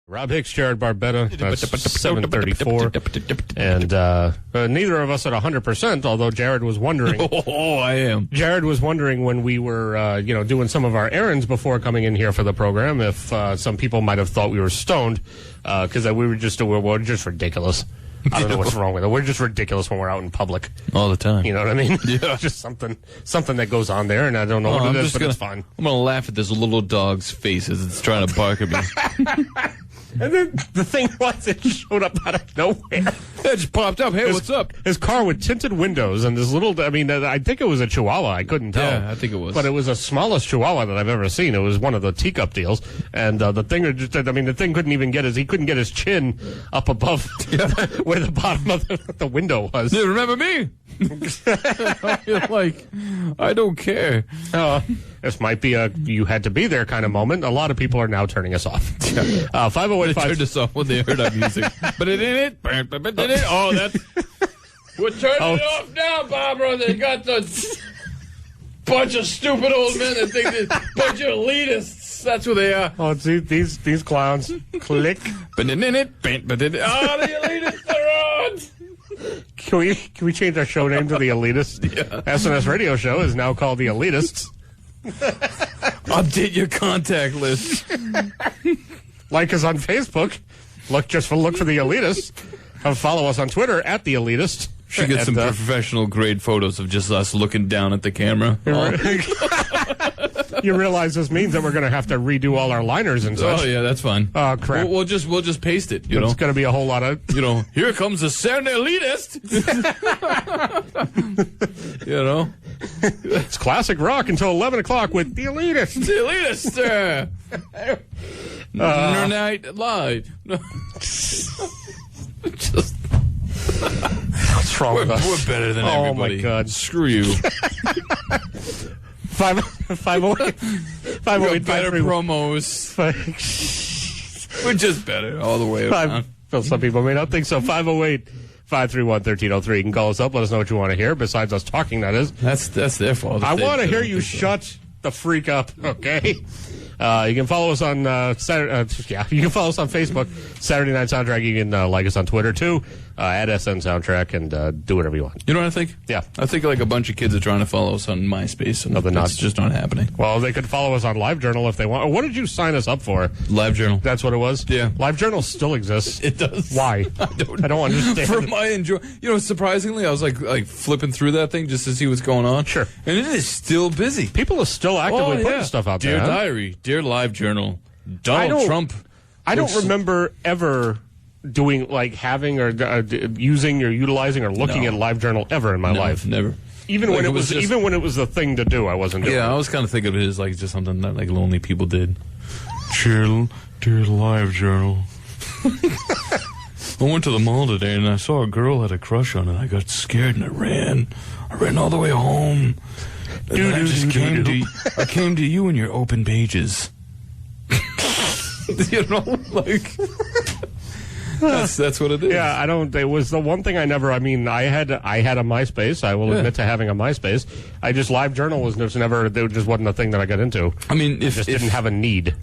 Rob Hicks, Jared Barbetta, that's 7:34, and neither of us at 100%, although Jared was wondering. Oh, I am. Jared was wondering when we were, doing some of our errands before coming in here for the program if some people might have thought we were stoned, because we're just ridiculous. I don't know what's wrong with it. We're just ridiculous when we're out in public. All the time. You know what I mean? Yeah. Just something that goes on there, and I don't know what it is, but it's fine. I'm going to laugh at this little dog's face as it's trying to bark at me. And then the thing was, it showed up out of nowhere. It just popped up. Hey, what's up? His car with tinted windows and this little, I think it was a Chihuahua. I couldn't tell. Yeah, I think it was. But it was the smallest Chihuahua that I've ever seen. It was one of the teacup deals. And the thing couldn't even he couldn't get his chin up above where the bottom of the window was. You remember me? You're like, I don't care. This might be a you had to be there kind of moment. A lot of people are now turning us off. 508 They turned us off when they heard our music. But it did it. Oh, that's. We're turning it off now, Barbara. They got the bunch of stupid old men that think they're bunch of elitists. That's what they are. Oh, see, these clowns. Click. Oh, the elitists are on. Can we change our show name to the Elitists? Yeah. SNS radio show is now called the Elitists. Update your contact list. Like us on Facebook. Look for the Elitists. Follow us on Twitter at the Elitist. Should get some professional grade photos of just us looking down at the camera. You realize this means that we're going to have to redo all our liners and such. Oh yeah, that's fine. Oh crap! We'll just paste it. It's going to be a whole lot of Here comes the Saturday Elitist. It's classic rock until 11 o'clock with the Elitist. The Elitist. Night Live. Just. What's wrong with us? We're better than everybody. Oh my God! Screw you. 508 better promos. We're just better all the way around. Well, some people may not think so. 508-531-1303. You can call us up. Let us know what you want to hear. Besides us talking, that is. That's their fault. I want to hear you shut the freak up. Okay. You can follow us on you can follow us on Facebook, Saturday Night Soundtrack. You can like us on Twitter too, at SN Soundtrack, and do whatever you want. You know what I think? Yeah, I think like a bunch of kids are trying to follow us on MySpace, and that's just not happening. Well, they could follow us on LiveJournal if they want. What did you sign us up for? LiveJournal. That's what it was. Yeah, LiveJournal still exists. It does. Why? I don't understand. For my enjoy, surprisingly, I was like flipping through that thing just to see what's going on. Sure, and it is still busy. People are still actively putting stuff out there. Dear Diary, Dear LiveJournal. Donald Trump. I don't remember ever doing having or using or utilizing or looking at LiveJournal ever in my life. Never. Even when it was the thing to do, I wasn't doing it. Yeah, I was kind of thinking of it as just something that lonely people did. Dear LiveJournal. I went to the mall today and I saw a girl had a crush on it. I got scared and I ran. I ran all the way home. And then I came to you in your open pages. That's what it is. Yeah, I don't. It was the one thing I never. I mean, I had a MySpace. I will admit to having a MySpace. LiveJournal was never. It just wasn't a thing that I got into. I mean, I just didn't have a need.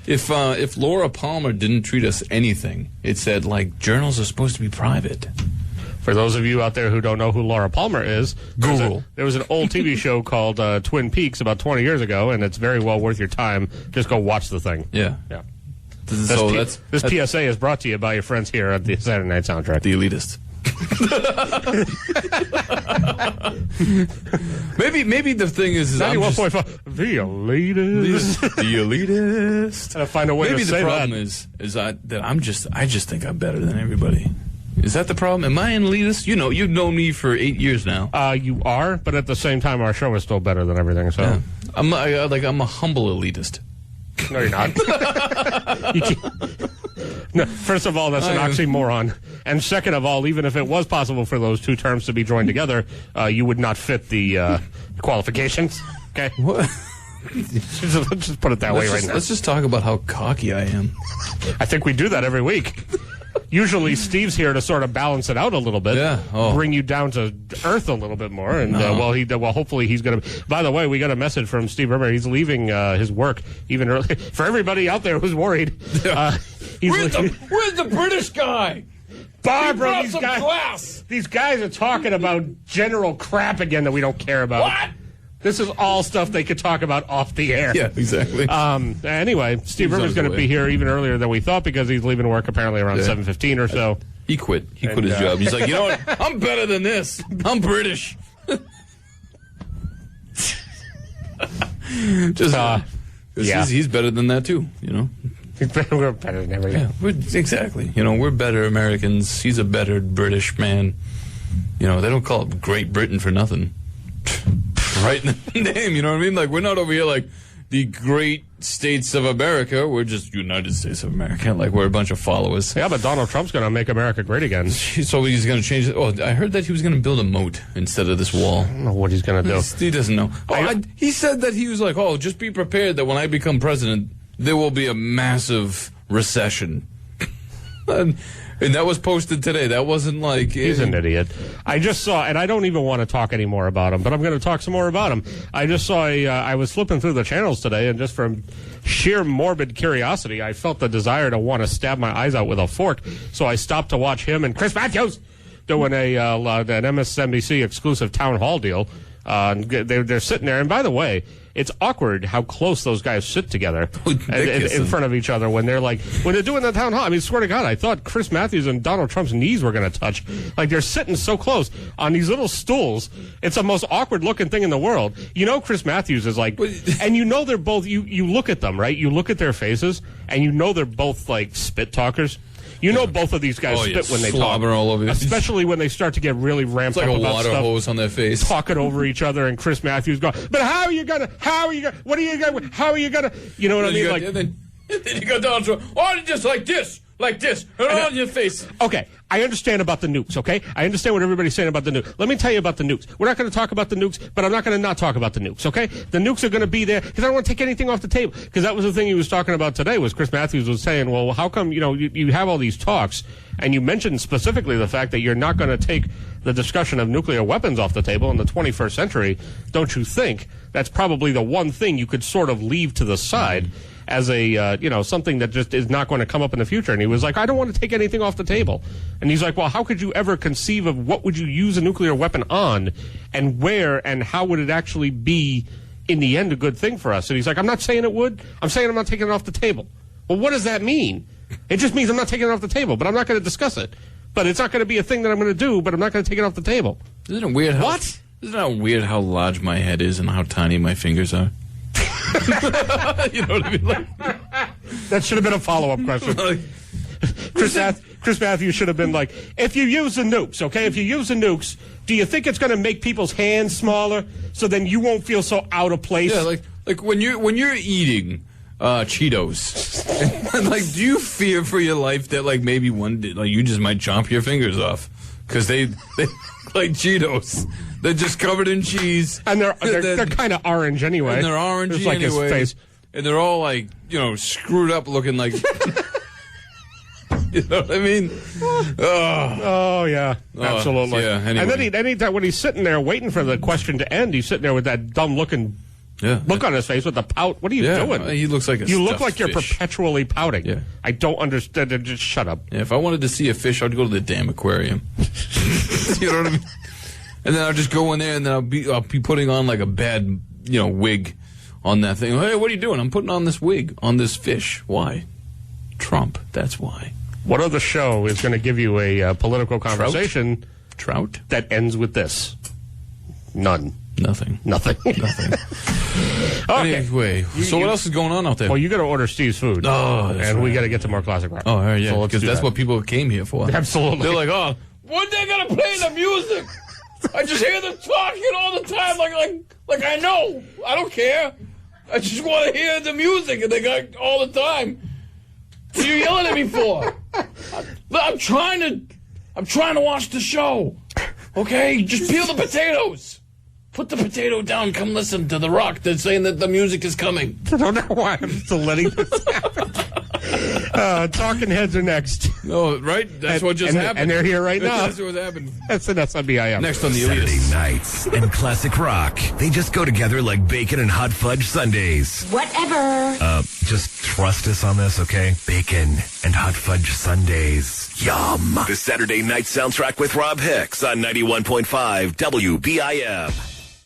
If Laura Palmer didn't treat us anything, it said journals are supposed to be private. For those of you out there who don't know who Laura Palmer is, Google. There was an old TV show called Twin Peaks about 20 years ago, and it's very well worth your time. Just go watch the thing. Yeah. Yeah. This PSA is brought to you by your friends here at the Saturday Night Soundtrack. The Elitists. maybe the thing is 91.5. The Elitists. The Elitists. Gotta find a way to say that. Maybe the problem is I just think I'm better than everybody. Is that the problem? Am I an elitist? You've known me for 8 years now. You are, but at the same time, our show is still better than everything. So, yeah. I'm a humble elitist. No, you're not. No, first of all, that's an oxymoron. And second of all, even if it was possible for those two terms to be joined together, you would not fit the qualifications. Okay? What? Let's just put it that way right now. Let's just talk about how cocky I am. I think we do that every week. Usually Steve's here to sort of balance it out a little bit, bring you down to earth a little bit more, and hopefully he's going to. By the way, we got a message from Steve Rimmer. He's leaving his work even early. For everybody out there who's worried, Where's the British guy? Barbara, these guys are talking about general crap again that we don't care about. What? This is all stuff they could talk about off the air. Yeah, exactly. Anyway, Steve Rivers going to be here even earlier than we thought because he's leaving work apparently around 7:15 or so. He quit. He quit his job. He's like, you know what? I'm better than this. I'm British. He's better than that too. You know. We're better than everything. Yeah, exactly. You know, we're better Americans. He's a better British man. You know, they don't call it Great Britain for nothing. Right in the name, you know what I mean? Like, we're not over here like the great states of America. We're just United States of America. Like, we're a bunch of followers. Yeah, but Donald Trump's going to make America great again. So he's going to change it. Oh, I heard that he was going to build a moat instead of this wall. I don't know what he's going to do. He doesn't know. He said that he was like, oh, just be prepared that when I become president, there will be a massive recession. And that was posted today. That wasn't like... He's an idiot. I just saw, and I don't even want to talk anymore about him, but I'm going to talk some more about him. I just saw I was flipping through the channels today, and just from sheer morbid curiosity, I felt the desire to want to stab my eyes out with a fork. So I stopped to watch him and Chris Matthews doing an MSNBC exclusive town hall deal. They're sitting there, and by the way, it's awkward how close those guys sit together in front of each other when they're doing the town hall. I mean, swear to God, I thought Chris Matthews and Donald Trump's knees were going to touch. Like, they're sitting so close on these little stools. It's the most awkward looking thing in the world. You know, Chris Matthews is like, and you know they're both. You look at them, right? You look at their faces, and you know they're both like spit talkers. You know, both of these guys spit when they talk, all over especially when they start to get really ramped up about stuff. It's like a water hose on their face, talking over each other. And Chris Matthews going, "But how are you gonna? What are you gonna? How are you gonna? You know what I mean?" Like, and then you go down to, just like this, and on your face. Okay, I understand about the nukes. Okay, I understand what everybody's saying about the nukes. Let me tell you about the nukes. We're not going to talk about the nukes, but I'm not going to not talk about the nukes. Okay, the nukes are going to be there because I don't want to take anything off the table. Because that was the thing he was talking about today. Was Chris Matthews was saying, well, how come you have all these talks? And you mentioned specifically the fact that you're not going to take the discussion of nuclear weapons off the table in the 21st century. Don't you think that's probably the one thing you could sort of leave to the side as a, something that just is not going to come up in the future? And he was like, I don't want to take anything off the table. And he's like, well, how could you ever conceive of what would you use a nuclear weapon on and where and how would it actually be in the end a good thing for us? And he's like, I'm not saying it would. I'm saying I'm not taking it off the table. Well, what does that mean? It just means I'm not taking it off the table, but I'm not going to discuss it. But it's not going to be a thing that I'm going to do, but I'm not going to take it off the table. Isn't it weird how... What? Isn't it weird how large my head is and how tiny my fingers are? You know what I mean? That should have been a follow-up question. Chris Matthews should have been like, if you use the nukes, okay? If you use the nukes, do you think it's going to make people's hands smaller so then you won't feel so out of place? Yeah, like when you're eating... Cheetos. Like, do you fear for your life that, like, maybe one day, like, you just might chomp your fingers off? Because they like Cheetos. They're just covered in cheese. And they're kind of orange anyway. And they're orangey like anyway. His face. And they're all, like, screwed up looking like... You know what I mean? Oh yeah, absolutely. Yeah, anyway. And then anytime when he's sitting there waiting for the question to end, he's sitting there with that dumb-looking... look on his face with the pout. What are you doing? He looks like a You look like fish. you're perpetually pouting. Yeah. I don't understand. Just shut up. Yeah, if I wanted to see a fish, I'd go to the damn aquarium. You know what I mean? And then I'll just go in there, and then I'll be putting on like a bad, wig on that thing. Hey, what are you doing? I'm putting on this wig on this fish. Why? Trump. That's why. What other show is going to give you a political conversation? Trout? That ends with this. None. Nothing. Okay. Anyway, so what else is going on out there? Well, you got to order Steve's food. Oh, and we got to get to more classic rock. Oh, all right, yeah, so because that's what people came here for. Absolutely. They're like, oh, when they gonna play the music? I just hear them talking all the time, like I know. I don't care. I just want to hear the music, and they got all the time. What are you yelling at me for? I'm trying to watch the show. Okay, just peel the potatoes. Put the potato down. Come listen to the rock that's saying that the music is coming. I don't know why I'm still letting this happen. Talking Heads are next. No, right? That's what just happened. And they're here right now. That's what happened. SNS on BIM. Next on the Saturday Elitists. nights and classic rock. They just go together like bacon and hot fudge sundaes. Whatever. Just trust us on this, okay? Bacon and hot fudge sundaes. Yum. The Saturday night soundtrack with Rob Hicks on 91.5 WBIM.